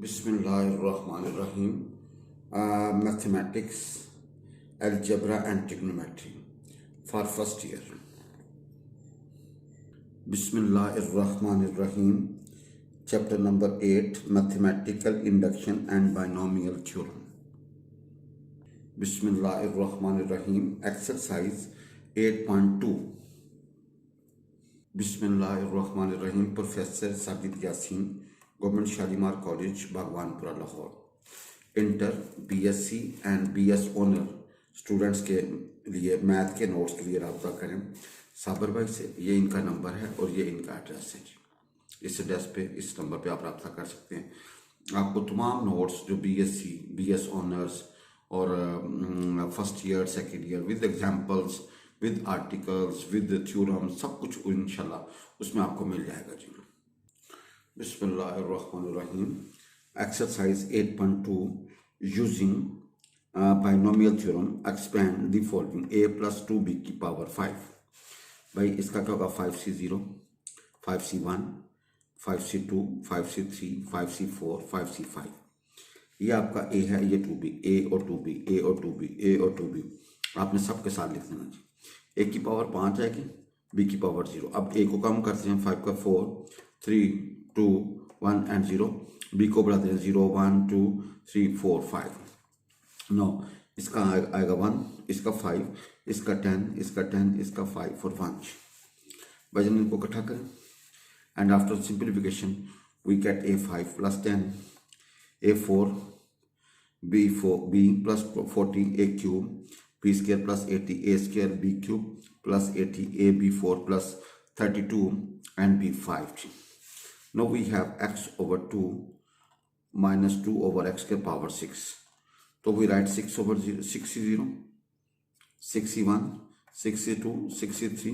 Bismillahirrahmanirrahim. Mathematics, Algebra and Trigonometry for first year. Bismillahirrahmanirrahim. Chapter number 8, Mathematical Induction and Binomial Theorem. Bismillahirrahmanirrahim. Exercise 8.2. Bismillahirrahmanirrahim. Professor Sajid Yasin, Government Shalimar College, Bhagwanpura, Lahore. Inter BSc and BS honour students के लिए math के notes के लिए रब्ता करें साबर भाई से। ये इनका नंबर है और ये इनका एड्रेस है जी। इस एड्रेस पे इस नंबर पे आप रब्ता कर सकते हैं। आपको तमाम नोट्स जो बीएससी बीएस ऑनर्स और first year second year with examples with articles with theorem सब कुछ इंशाल्लाह उसमें आपको मिल जाएगा जी। बिस्मिल्लाहिर्रहमानिर्रहीम। Exercise 8.2 using binomial theorem expand the following a plus 2b की पावर 5। भाई इसका क्या होगा 5c0 5c1 5c2 5c3 5c4 5c5। ये आपका a है, ये 2b, a और 2b, a और 2b, a और 2b आपने सबके साथ लिख देना जी। a की पावर 5 आएगी, b की पावर 0। अब a को कम करते हैं 5 का 4 3 2 1 एंड 0। बी को बढ़ाते हैं 0 1 2 3 4 5। नो इसका आएगा 1, इसका 5, इसका 10, इसका 10, इसका 5 और 1। वजन इनको इकट्ठा करें and after simplification we get a5 plus 10 a4 b plus 40 a cube b square plus 80 a square b cube plus 80 a b4 plus 32 and b5। Now we have x over 2 minus 2 over x के power 6। तो we write 6 over 0, 60, 61, 62, 63,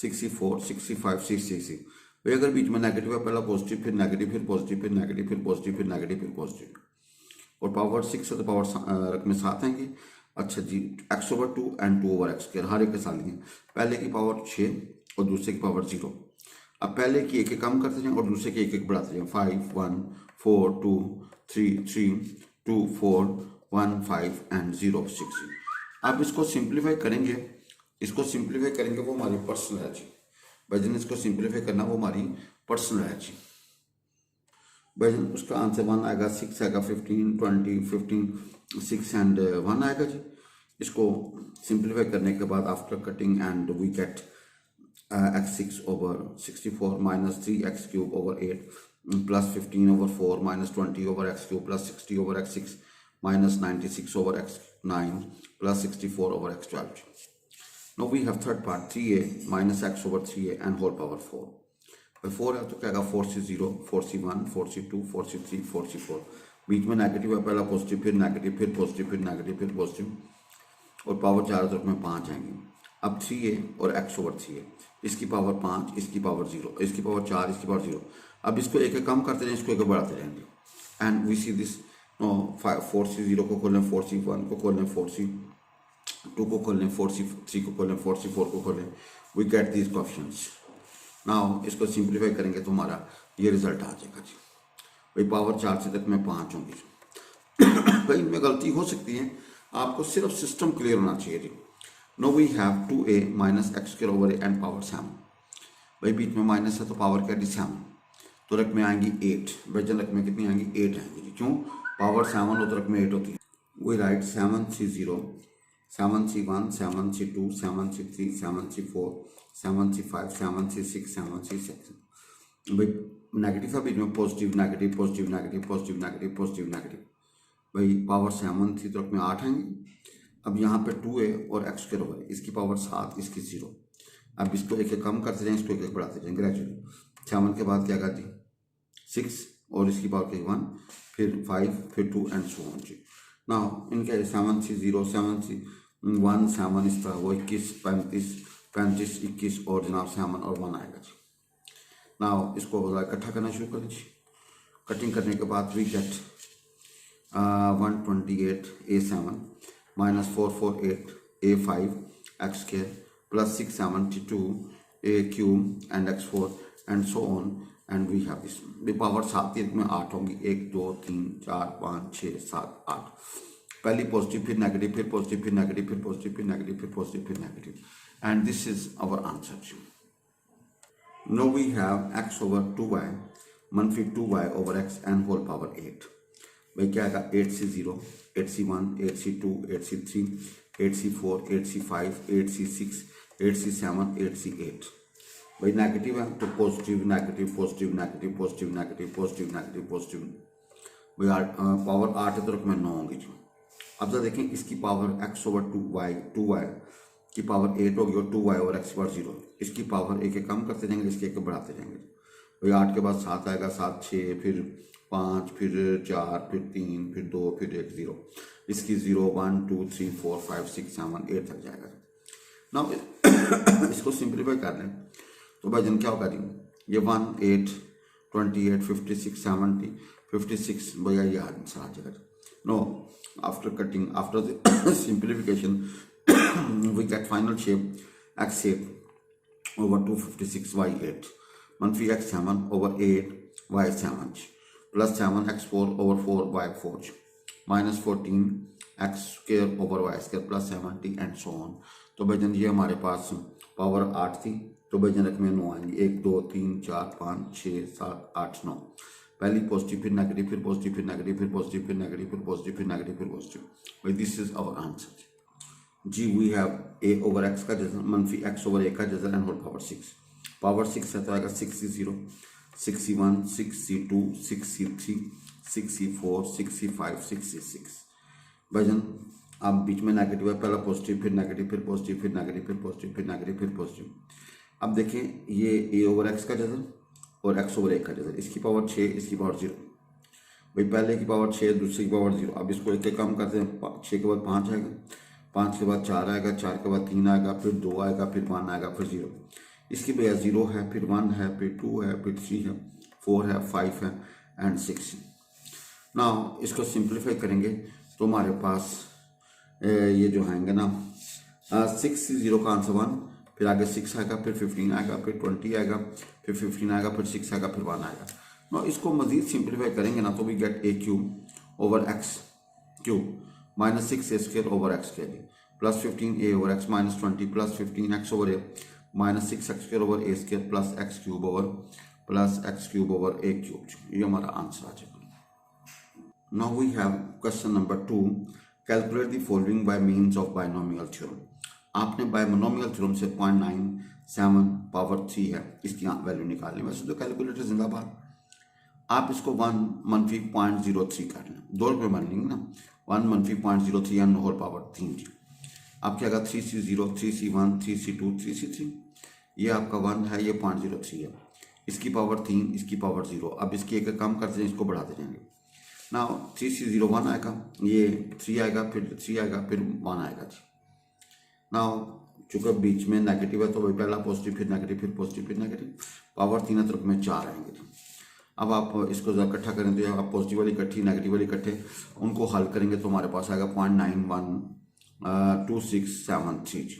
64, 65, 66। भाई अगर बीच में negative है, पहला positive फिर negative फिर positive फिर नेगेटिव फिर पॉजिटिव फिर नेगेटिव फिर पॉजिटिव और पावर 6 है तो पावर रकम 7 आएंगे। अच्छा जी, x over 2 and 2 over x के हर एक के साथ लिए पहले की पावर 6 और दूसरे की पावर 0। अब पहले की एक कम करते जाएं और दूसरे की एक बढ़ाते जाएं 5 1 4 2 3 3 2 4 1 5 एंड 0 6। अब इसको सिंप्लीफाई करेंगे, वो हमारी पर्सनल है जी। भाईजन इसको सिंप्लीफाई करना वो हमारी पर्सनल है जी। भाईजन उसका आंसर 1 आएगा, 6 आएगा, 15 20 15 6 एंड 1 आएगा जी। इसको सिंप्लीफाई करने के बाद after cutting and we get x6 over 64 minus 3x cube over 8 plus 15 over 4 minus 20 over x cube plus 60 over x6 minus 96 over x9 plus 64 over x12। Now we have third part 3a minus x over 3a and whole power 4। by 4 है तो क्या आएगा 4c0 4c1 4c2 4c3 4c4। बीच में negative है, पहला positive फिर negative फिर positive फिर नेगेटिव फिर पॉजिटिव और पावर चारों तरफ में 5 आएंगे। अब 3a और x over 3a, इसकी पावर 5, इसकी पावर 0, इसकी पावर 4, इसकी पावर 0। अब इसको एक कम करते रहें, इसको एक बढ़ाते रहेंगे and we see this. Now 4c0 को खोल लें, 4c1 को खोल लें, 4c2 को खोल लें, 4c3 को खोल लें, 4c4 को खोल लें। We get these questions. Now इसको सिंप्लीफाई करेंगे तो हमारा ये रिजल्ट आ जाएगा जी। भाई पावर 4 से तक में 5 होंगी। भाई इनमें गलती हो सकती है, आपको सिर्फ सिस्टम क्लियर होना चाहिए जी। Now we have 2a minus x square over a and power 7। भाई बीच में माइनस है तो पावर क्या है 7, तो रकमें आएंगी 8। भाई जन रकमें कितनी आएंगी 8 आएंगी जी। क्यों पावर 7 हो तो रकमें 8 होती है। We write 7c0 7c1 7c2 7c3 7c4 7c5 7c6 7c7। भाई नेगेटिव है, बीच में positive negative positive negative positive negative positive negative. भाई पावर 7 थी तो रकमें 8 आएंगी। अब यहाँ पे 2a और x स्क्वायर होगा, इसकी पावर 7, इसकी 0। अब इसको एक कम करते जाएं, इसको एक बढ़ाते जाएं ग्रेजुअली। 7 के बाद क्या करती 6 और इसकी पावर के 1 फिर 5 फिर 2 एंड सो ऑन जी। ना इनके 7c0 7c1 7 इस तरह वो 21 35 35 21 और जनाब 7 और 1 आएगा जी। ना इसको इकट्ठा करना शुरू करें जी। कटिंग करने के बाद we get 128 a7 minus 448 a5 x square plus 672 a cube and x4 and so on and we have this power 7 में 8 होंगी, 1 2 3 4 5 6 7 8। पहली पॉजिटिव फिर नेगेटिव फिर पॉजिटिव फिर नेगेटिव फिर पॉजिटिव फिर नेगेटिव फिर पॉजिटिव फिर negative, and this is our answer. Now we have x over 2y मनफी 2y over x and whole power 8। भाई क्या आएगा, 8c0 8c1 8c2 8c3 8c4 8c5 8c6 8c7 8c8। भाई negative है तो positive negative positive negative positive negative positive negative positive. भाई power 8 है तो रकम 9 होंगी जी। अब जरा देखें इसकी पावर x ओवर 2y की पावर 8 होगी और 2y ओवर x पावर 0। इसकी पावर एक एक कम करते जाएंगे, इसके एक बढ़ाते जाएंगे। भाई 8 के बाद 7 आएगा, 7 6 फिर 5 फिर 4 फिर 3 फिर 2 फिर 1 0। इसकी 0 1 2 3 4 5 6 7 8 तक जाएगा। ना इसको सिंप्लीफाई कर लें तो भाईजान क्या होगा जी, ये 1 8 28 56 70 56। भैया ये आंसर आ जाएगा। Know after cutting after the simplification we get final shape x8 over 256 y8 मनफी x7 over 8 y7 plus 7 x4 over 4 y4 minus 14 x square over y square plus 70 and so on. तो भाईजान ये हमारे पास power 8 थी, तो भाईजान रकमें 9 आएंगी, 1 2 3 4 5 6 7 8 9। पहली पॉजिटिव फिर नेगेटिव फिर पॉजिटिव फिर नेगेटिव फिर पॉजिटिव फिर नेगेटिव फिर पॉजिटिव फिर नेगेटिव फिर पॉजिटिव। भाई दिस इज आवर आंसर जी। We have a over x का जजर मनफी x ओवर a का जजर एंड होल पावर 6। पावर 6 है तो आएगा 6c0 6c1 6c2 6c3 6c4 6c5 6c6। भाईजान अब बीच में नेगेटिव है, पहला पॉजिटिव फिर नेगेटिव फिर पॉजिटिव फिर नेगेटिव फिर पॉजिटिव फिर नेगेटिव फिर पॉजिटिव। अब देखें ये a ओवर x का जजर और x ओवर a का जजर, इसकी पावर 6 इसकी पावर 0। भाई पहले की पावर 6 दूसरी की पावर 0। अब इसको एक एक कम करते हैं, 6 के बाद 5 आएगा, 5 के बाद 4 आएगा, 4 के बाद 3 आएगा, फिर 2 आएगा, फिर 1 आएगा, फिर 0। इसकी भैया 0 है, फिर 1 है, फिर 2 है, फिर 3 है, 4 है, 5 है एंड 6। ना इसको सिंप्लीफाई करेंगे तो हमारे पास ये जो आएंगे ना 6 से 0 का आंसर 1, फिर आगे 6 आएगा, फिर 15 आएगा, फिर 20 आएगा, फिर 15 आएगा, फिर 6 आएगा, फिर 1 आएगा। ना इसको मजीद सिंप्लीफाई करेंगे ना तो we get a cube over x cube minus 6a square over x square plus 15a over x minus 20 plus 15x over a minus 6x square over a square plus x cube over a cube. ये हमारा answer आ जाएगा। Now we have question number 2, calculate the following by means of binomial theorem. आपने binomial theorem से 0.97 power 3 है इसकी value निकालनी। वैसे तो कैलकुलेटर जिंदाबाद। आप इसको 1 मनफी 0.03 कर लें, 2 रुपये मान लेंगे ना, 1 मनफी 0.03 एंड होल पावर 3 जी। अब क्या 3c0 3c1 3c2 3c3, ये आपका 1 है, ये 0.03 है, इसकी पावर 3 इसकी पावर 0। अब इसकी एक कम करते हैं, इसको बढ़ाते जाएंगे ना। 3c0 1 आएगा, ये 3 आएगा, फिर 3 आएगा, फिर 1 आएगा जी। ना चूंकि बीच में नेगेटिव है तो वही पहला पॉजिटिव फिर नेगेटिव फिर पॉजिटिव फिर नेगेटिव, पावर 3 है तो में 4 आएंगे जी। अब आप इसको जरा इकट्ठा करें तो आप पॉजिटिव वाली इकट्ठी नेगेटिव वाली इकट्ठे उनको हल करेंगे तो हमारे पास आएगा 0.912673 जी।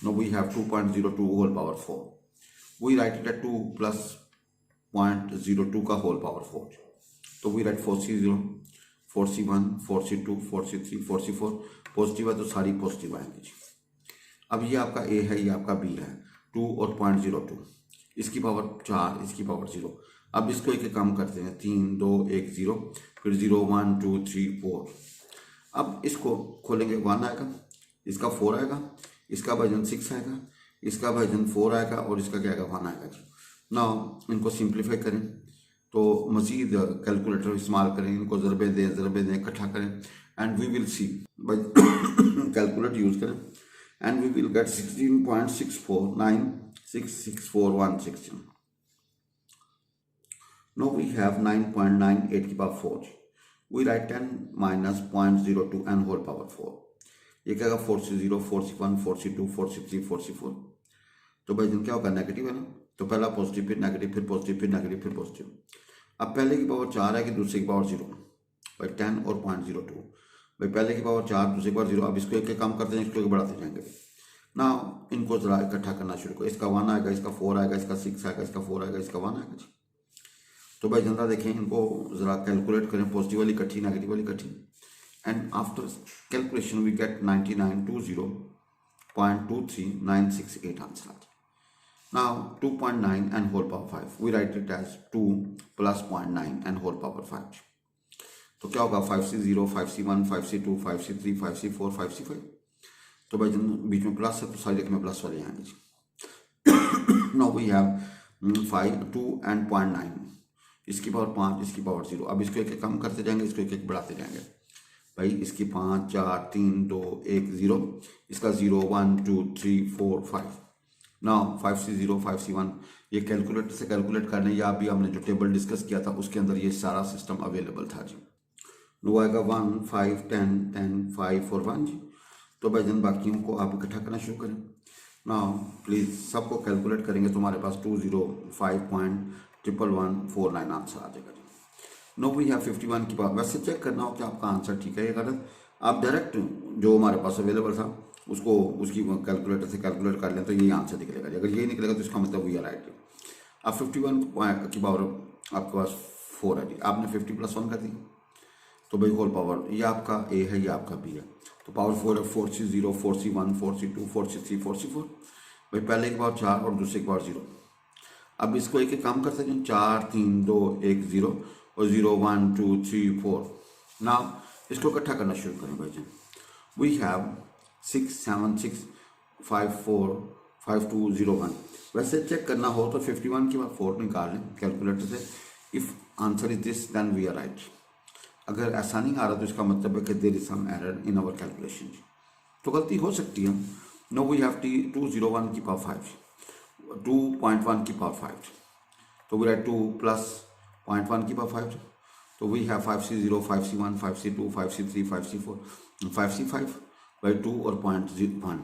No we have 2.02 whole power 4, we write it at 2 plus 0.02 का होल पावर 4। तो we write 4c0 4c1 4c2 4c3 4c4, positive है तो सारी पॉजिटिव आएंगी जी। अब ये आपका a है, ये आपका b है, 2 और 0.02, इसकी पावर 4 इसकी पावर 0। अब इसको एक कम करते हैं, 3 2 1 0, फिर 0 1 2 3 4। अब इसको खोलेंगे, 1 आएगा, इसका 4 आएगा, इसका भाजन 6 आएगा, इसका भाजन 4 आएगा और इसका क्या आएगा 1 आएगा जी। ना इनको सिंप्लीफाई करें तो मजीद कैलकुलेटर इस्तेमाल करें, इनको ज़रबे दें इकट्ठा करें and we will see by calculator use करें and we will get 16.64966416। Now we have 9.98 की power 4। We write 10 minus 0.02 and whole power 4। ये क्या होगा 4c0 4c1 4c2 4c3 4c4। तो भाई क्या होगा नेगेटिव है ना, तो पहला पॉजिटिव फिर नेगेटिव फिर पॉजिटिव फिर नेगेटिव फिर पॉजिटिव। अब पहले की पावर 4 है कि दूसरे की पावर 0, भाई 10 और 0.02। भाई पहले की पावर 4 दूसरे की पावर 0। अब इसको एक कम करते हैं, इसको एक बढ़ाते जाएंगे ना। इनको जरा इकट्ठा करना शुरू करो, इसका 1 आएगा, इसका 4 आएगा, इसका 6 आएगा, इसका 4 आएगा, इसका 1 आएगा जी। तो भाई जनता देखें, इनको ज़रा कैलकुलेट करें, पॉजिटिव वाली इकट्ठी नेगेटिव वाली इकट्ठी, and after calculation we get 9920.23968 answer आता है। Now 2.9 and whole power 5, we write it as 2 plus 0.9 and whole power 5। तो क्या होगा 5c0, 5c1, 5c2, 5c3, 5c4, 5c5। तो भाई बीच में प्लस है तो सारी में प्लस वाले आएंगे जी। नाउ वी हैव 5, 2 and 0.9, इसकी पावर 5, इसकी पावर 0। अब इसको एक कम करते जाएंगे, इसको एक बढ़ाते जाएंगे भाई। इसकी 5, 4, 3, 2, 1, 0, इसका 0, 1, 2, 3, 4, 5। नाउ 5c0, 5c1 ये कैलकुलेटर से कैलकुलेट करने, या अभी हमने जो टेबल डिस्कस किया था उसके अंदर ये सारा सिस्टम अवेलेबल था जी। नो आएगा 1, 5, 10, 10, 5 और 1 जी। तो भाई जन बाकियों को आप इकट्ठा करना शुरू करें। नाउ प्लीज़ सबको कैलकुलेट करेंगे तो हमारे पास 205.11149 आंसर आ जाएगा जी। नो वी हैव 51 की बात, वैसे चेक करना हो कि आपका आंसर ठीक है या गलत। आप डायरेक्ट जो हमारे पास अवेलेबल था उसको उसकी कैलकुलेटर से कैलकुलेट कर लें तो यही आंसर निकलेगा। अगर यही निकलेगा तो इसका मतलब वी आर राइट। अब 51 की पावर आपके पास 4 है जी, आपने 50 + 1 कर दी तो भाई होल पावर ये आपका ए है, ये आपका बी है, तो पावर 4 है। 4c0, 4c1, 4c2, 4c3, 4c4। भाई पहले की पावर 4 और दूसरे की पावर 0। अब इसको एक काम कर सकते हैं, 4, 3, 2, 1, 0 और 0, 1, 2, 3, 4। नाउ इसको इकट्ठा करना शुरू करें भाई जान। We have 6, 7, 6, 5, 4, 5, 2, 0, 1। वैसे चेक करना हो तो 51 की बार 4 निकाल लें कैलकुलेटर से। If answer is this then we are right. अगर ऐसा नहीं आ रहा तो इसका मतलब है कि there is some error in our calculation. तो गलती हो सकती है। नो वी हैव 201 की पावर 5, 2.1 की पावर 5, तो वी राइट 2 + 0.1 की पावर 5। तो we have 5c0, 5c1, 5c2, 5c3, 5c4, 5c5 by 2 और 0.1।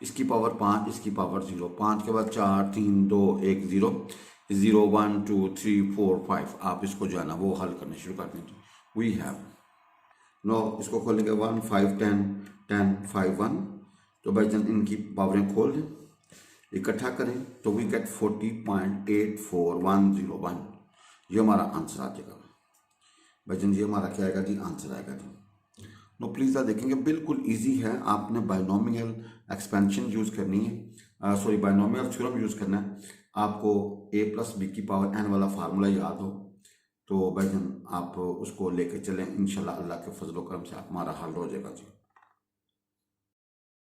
इसकी पावर 5, इसकी पावर 0। 5 के बाद 4, 3, 2, 1, 0, 0, 1, 2, 3, 4, 5। आप इसको जो है ना वो हल करने शुरू कर देंगे। वी हैव नो, इसको खोलेंगे 1, 5, 10, 10, 5, 1। तो भाई जन इनकी पावरें खोल दें, इकट्ठा करें तो वी गेट 40.84101। ये हमारा आंसर आ जाएगा भाई जन। ये हमारा क्या आएगा जी, आंसर आएगा जी। नो प्लीज़ आप देखेंगे बिल्कुल इजी है। आपने बाइनोमियल एक्सपेंशन यूज़ करनी है, सॉरी बाइनोमियल थ्योरम यूज़ करना है। आपको a + b की पावर n वाला फार्मूला याद हो तो भाई जन आप उसको लेके चलें, इंशाल्लाह अल्लाह के फजल करम से हमारा हल हो जाएगा जी।